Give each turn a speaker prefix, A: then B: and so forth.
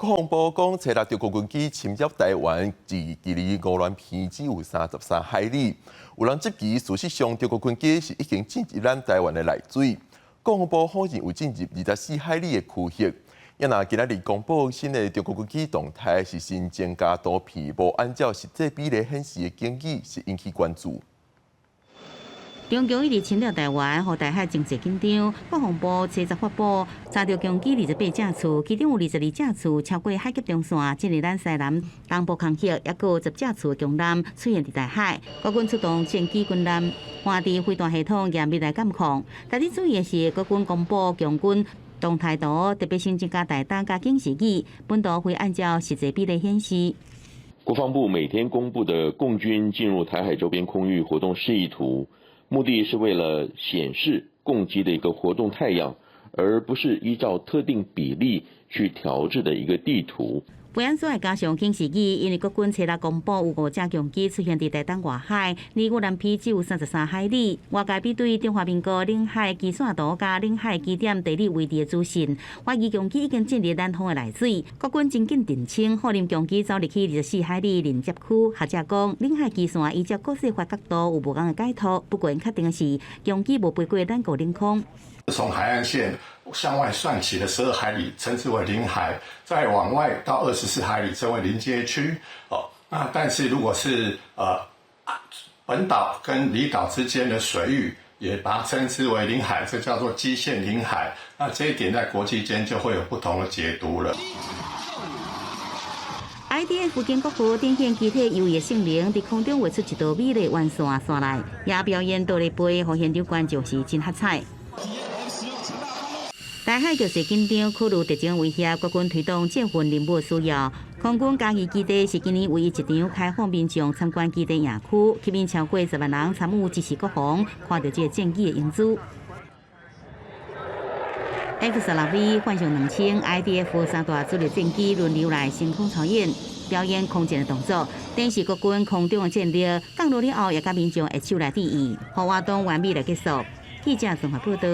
A: 国防部讲，测到中国军机侵入台湾，自距离乌兰片只有33海里。有人质疑，事实上中国军机是已经进入咱台湾的内水。国防部否认有进入24海里的区域。也若今仔日公布新的中国军机动态，是新增加多片，无按照实际比例显示的经济，是引起关注。
B: 中共一直侵略台湾，和台海情势紧张。国防部七日发布，查到共机28架次，其中有22架次超过海峡中线，进入咱西南东部空域，也有10架次的强舰出现伫台海。国军出动战机军舰，换伫飞弹系统严密来监控。特别注意的是，国军公布共军动态图，特别新增加大胆加警示语，本图会按照实际比例显示。
C: 国防部每天公布的共军进入台海周边空域活动示意图。目的是为了显示共机的一个活动态样，而不是依照特定比例去调制的一个地图。
B: 维安所加上警示语，因为国军七日公布有5架强机出现伫台东外海，离乌兰皮只有33海里。外界比对中华民国领海基线图加领海基点地理位置的资讯，怀疑强机已经进入咱方的内水。国军真紧澄清，后任强机走入去24海里临接区。学者讲，领海基线依照各式法角度有无同的解读，不过确定的是，强机无飞过咱国领空。
D: 从海岸线向外算起的12海里称之为领海，再往外到24海里称为临街区。但是如果是本岛跟离岛之间的水域，也把它称之为领海，这叫做基线领海。那这一点在国际间就会有不同的解读了。
B: IDF 经国府展现机体优异的性能，在空中画出一道美丽弯线线来，也表演倒立飞，和现场观众是真喝彩。台海局势紧张，考虑特种威胁，国军推动建军任务需要。空军嘉义基地是今年唯一一场开放民众参观基地营区，吸引超过10万人参与支持国防，看到这战机的英姿。F-16V 幻象2000 IDF 3大主力战机轮流来升空操演，表演空战的动作，展示国军空中的战力。降落了后，也甲民众会手来致意，和活动完美来结束。记者综合报道。